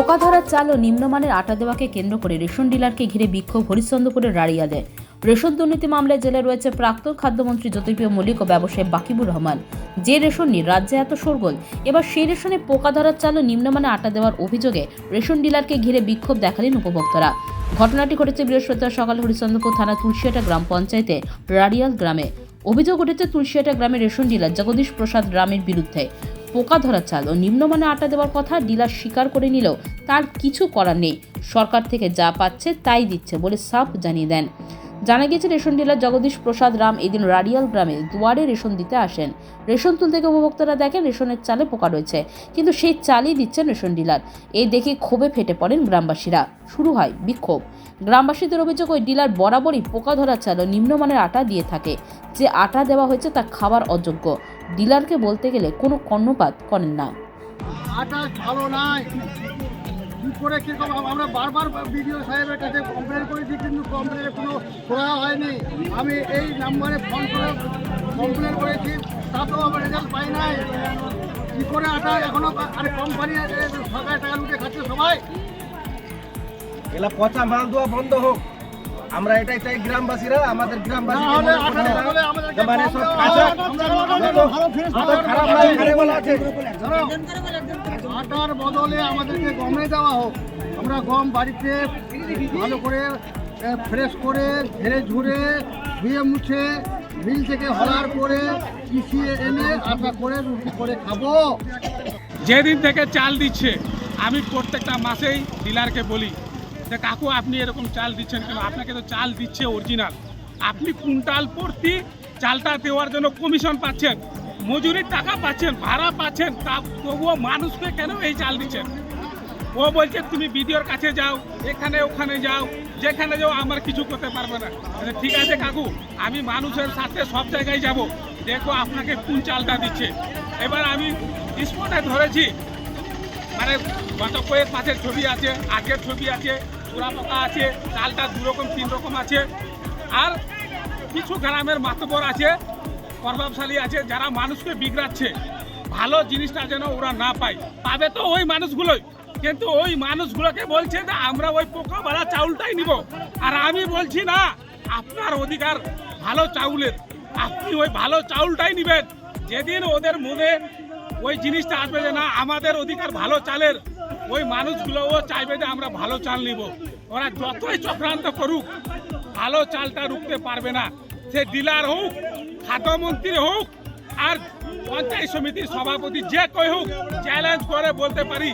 পোকা ধরার চাল ও নিম্নমানের আটা দেওয়াকে কেন্দ্র করে রেশন ডিলারকে ঘিরে বিক্ষোভ হরিশ্চন্দ্রপুরের রাড়িয়ালে। রেশন দুর্নীতি মামলায় জেলে রয়েছে প্রাক্তন খাদ্যমন্ত্রী জ্যোতিপ্রিয় মল্লিক ও ব্যবসায়ী বাকিবুর রহমান। যে রেশন নিয়ে রাজ্যে এত শোরগোল, এবার সেই রেশনে পোকা ধরার চাল ও নিম্নমানের আটা দেওয়ার অভিযোগে রেশন ডিলারকে ঘিরে বিক্ষোভ দেখালেন উপভোক্তারা। ঘটনাটি ঘটেছে বৃহস্পতিবার সকালে হরিশ্চন্দ্রপুর থানা তুলসিয়াটা গ্রাম পঞ্চায়েতে রাড়িয়াল গ্রামে। অভিযোগ উঠেছে তুলসিয়াটা গ্রামের রেশন ডিলার জগদীশ প্রসাদ রামের বিরুদ্ধে। পোকা ধরা চাল ও নিম্নমানের আটা দেওয়ার কথা ডিলার স্বীকার করে নিলেও তার কিছু করার নেই, সরকার থেকে যা পাচ্ছে তাই দিচ্ছে বলে সাফ জানিয়ে দেন। জানা গেছে রেশন ডিলার জগদীশ প্রসাদ রাম এদিন রাড়িয়াল গ্রামে দুয়ারে রেশন দিতে আসেন। রেশন তুলতে গিয়ে উপভোক্তারা দেখেন রেশনের চালে পোকা রয়েছে, কিন্তু সেই চালই দিচ্ছেন রেশন ডিলার। এই দেখে ক্ষোভে ফেটে পড়েন গ্রামবাসীরা, শুরু হয় বিক্ষোভ। গ্রামবাসীদের অভিযোগ ওই ডিলার বরাবরই পোকা ধরা চাল ও নিম্নমানের আটা দিয়ে থাকে। যে আটা দেওয়া হয়েছে তা খাবার অযোগ্য। ডিলারকে বলতে গেলে কোনো কর্ণপাত করেন না। আটা ভালো নাই, কি করে কিরকম আমরা বারবার বিডিও সাহেবের কাছে কমপ্লেন করেছি, কিন্তু কমপ্লেনের কোনো করা হয়নি। আমি এই নাম্বারে ফোন করে কমপ্লেন করেছি, তাতেও আমার রেজাল্ট পাই নাই। কি করে আটা এখনো আর কোম্পানি সরকারের টাকা লুটে খাচ্ছে সবাই। এলা পচা মাল দেওয়া বন্ধ হোক, আমরা এটাই চাই গ্রামবাসীরা। আমাদের গ্রামবাসী মানে সব কাঁচা খারাপ মাল খারাপ আছে, আটার বদলে আমাদেরকে গমে দেওয়া হোক। আমরা গম বাড়িতে ভালো করে ফ্রেশ করে ঝেড়ে ঝুড়ে ধুয়ে মুছে মিল থেকে হলার করে পিষিয়ে এনে আটা করে রুটি করে খাবো। যেদিন থেকে চাল দিচ্ছে আমি প্রত্যেকটা মাসেই ডিলারকে বলি যে কাকু আপনি এরকম চাল দিচ্ছেন কেন? আপনাকে তো চাল দিচ্ছে অরিজিনাল, আপনি কুইন্টাল প্রতি চালটা দেওয়ার জন্য কমিশন পাচ্ছেন, মজুরির টাকা পাচ্ছেন, ভাড়া পাচ্ছেন, তা তবুও মানুষকে কেন এই চাল দিচ্ছেন? ও বলছে তুমি বিডিওর কাছে যাও, এখানে ওখানে যাও, যেখানে যাও আমার কিছু করতে পারবে না। ঠিক আছে কাকু, আমি মানুষের সাথে সব জায়গায় যাব, দেখো আপনাকে কোন চালটা দিচ্ছে। এবার আমি স্পটে ধরেছি, মানে গত কয়েক মাসের ছবি আছে, আগের ছবি আছে, চূড়া পোকা আছে, চালটা দুরকম তিন রকম আছে। আর কিছু গ্রামের মাতবর আছে, প্রভাবশালী আছে, যারা মানুষকে বিগড়াচ্ছে, ভালো জিনিসটা যেন ওরা না পায়। পাবে তো ওই মানুষগুলোই, কিন্তু ওই মানুষগুলোকে বলছে যে আমরা ওই পোকাওয়ালা চাউলটাই নিব। আর আমি বলছি না, আপনার অধিকার ভালো চাউলের, আপনি ওই ভালো চাউলটাই নেবেন। যেদিন ওদের মনে ওই জিনিসটা আসবে যে না আমাদের অধিকার ভালো চালের, ওই মানুষগুলোও চাইবে যে আমরা ভালো চাল নিব। ওরা যতই চক্রান্ত করুক ভালো চালটা রুখতে পারবে না। সে ডিলার হোক, খাদ্যমন্ত্রী হোক, আর পঞ্চায়েত সমিতির সভাপতি, যে কেউ হোক, চ্যালেঞ্জ করে বলতে পারি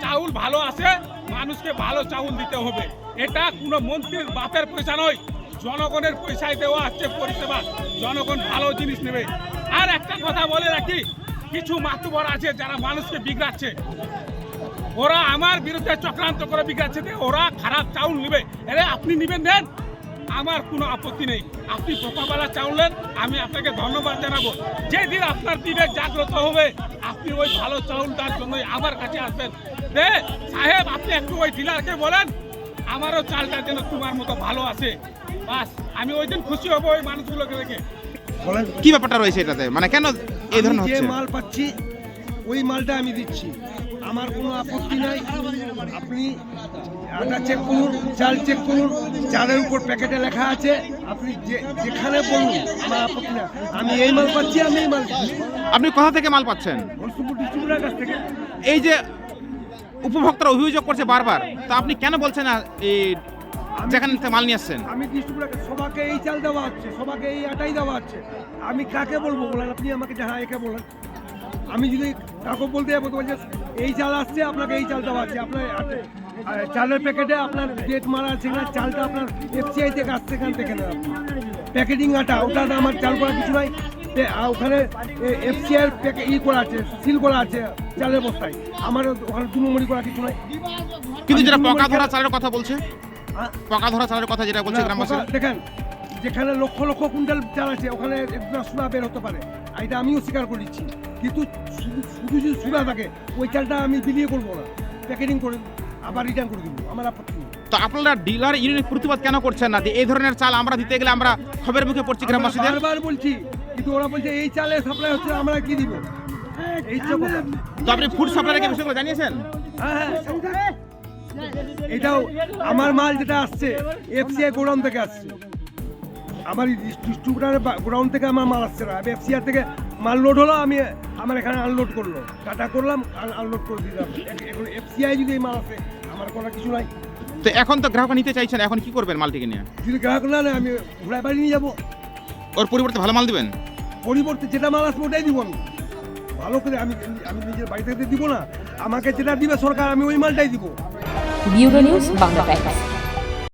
চাউল ভালো আছে, মানুষকে ভালো চাউল দিতে হবে। এটা কোনো মন্ত্রীর বাপের পয়সা নয়, জনগণের পয়সায় দেওয়া হচ্ছে পরিষেবা, জনগণ ভালো জিনিস নেবে। আর একটা কথা বলে রাখি, কিছু মাতবর আছে যারা মানুষকে বিগড়াচ্ছে, ওরা আমার বিরুদ্ধে চক্রান্ত করে বিগড়াচ্ছে, ওরা খারাপ চাউল নেবে। এরে আপনি নেবেন দেন, আমার কোনো আপত্তি নেই। আপনি পোকাওয়ালা চাউল নেন, আমি আপনাকে ধন্যবাদ জানাবো। যেদিন আপনার বিবেক জাগ্রত হবে আপনি ওই ভালো চাউলটার জন্যই আমার কাছে আসবেন। দে সাহেব, আপনি একটু ওই ডিলারকে বলেন আমারও চালটা যেন তোমার মতো ভালো আছে, বাস আমি ওই দিন খুশি হব ওই মানুষগুলোকে দেখে। কি ব্যাপারটা রয়েছে এটাতে, মানে কেন এই ধরনের যে হচ্ছে? মাল পাচ্ছি ওই মালটা আমি দিচ্ছি, আমার কোনো আপত্তি নাই। আপনি আটা চেক করুন, চাল চেক করুন, চালের উপর প্যাকেটে লেখা আছে, আপনি যেখানে বলুন, আমার আপত্তি না। আমি এই মাল পাচ্ছি, আমি এই মাল দিচ্ছি। আপনি কোথা থেকে মাল পাচ্ছেন? হরিশ্চন্দ্রপুর ডিস্ট্রিবিউটার কাছ থেকে। এই যে উপভোক্তারা অভিযোগ করছে বারবার, তো আপনি কেন বলছেন না এই যেখান থেকে মাল নিয়ে আসছেন? আমি ডিস্ট্রিবিউটার, সবাইকে এই চাল দেওয়া হচ্ছে, সবাইকে এই আটাই দেওয়া হচ্ছে। আমি কাকে বলবো বলেন? আপনি আমাকে হ্যাঁ একে বলেন। আমি যদি কাউকে বলতে যাবো তো বলছে এই চাল আসছে, আপনাকে এই চাল দেওয়া আছে। আপনার চালের প্যাকেটে আপনার ডেট মারা আছে না, চালটা আপনার এফসিআই থেকে আসছে, এখান থেকে না প্যাকেটিং আটা, ওটা আমার চাল করা কিছু নাই। ওখানে এফসিআই ই করা আছে, সিল করা আছে চালের বস্তায়, আমার ওখানে 2 নম্বরই করা কিছু নাই। কিন্তু যেটা পোকা ধরা চালের কথা বলছে, পোকা ধরা চালের কথা যেটা বলছে গ্রামবাসী, দেখেন যেখানে লক্ষ লক্ষ কুইন্টাল চাল আছে ওখানে সোনা বের হতে পারে, এটা আমিও স্বীকার করে দিচ্ছি। কিন্তু শুধু যদি সোনা থাকে ওই চালটা আমি বিলিয়ে করবো না, প্যাকেটিং করে আবার রিটার্ন করে দেবো, আমার আপত্তি নেই। তো আপনারা ডিলার ইউনিয়ন প্রতিবাদ কেন করছেন না? এই ধরনের চাল আমরা দিতে গেলে আমরা খবরের মুখে পড়ছি গ্রামবাসীদের। বারবার বলছি, কিন্তু ওরা বলছে এই চালে সাপ্লাই হচ্ছে, আমরা কি দিব? এই তো কথা। তো আপনি ফুড সাপ্লাইকে বিষয়গুলো জানিয়েছেন? হ্যাঁ, এটাও আমার মাল যেটা আসছে এফসিআই গোডাউন থেকে আসছে, আমার ডিস্ট্রিবিউটারের গোডাউন থেকে আমার মাল আসছে না। এফসিআই থেকে মাল লোড হলো, আমি আমার এখানে আনলোড করলো, টাটা করলাম, আনলোড করে দিলাম। এখন এফসিআই যদি এই মাল আসে, আমার করার কিছু নাই। তো এখন তো গ্রাহক নিতে চাইছেন, এখন কি করবেন মালটিকে নিয়ে? যদি গ্রাহক না নেয়, আমি ঘোড়ায় বাড়ি নিয়ে যাবো। ওর পরিবর্তে ভালো মাল দিবেন? পরিবর্তে যেটা মাল আসবে ওটাই দিব আমি, ভালো করে। আমি নিজের বাড়ি থেকে দিব না, আমাকে যেটা দিবে সরকার, আমি ওই মালটাই দিব। Bureau news, Bangla Times.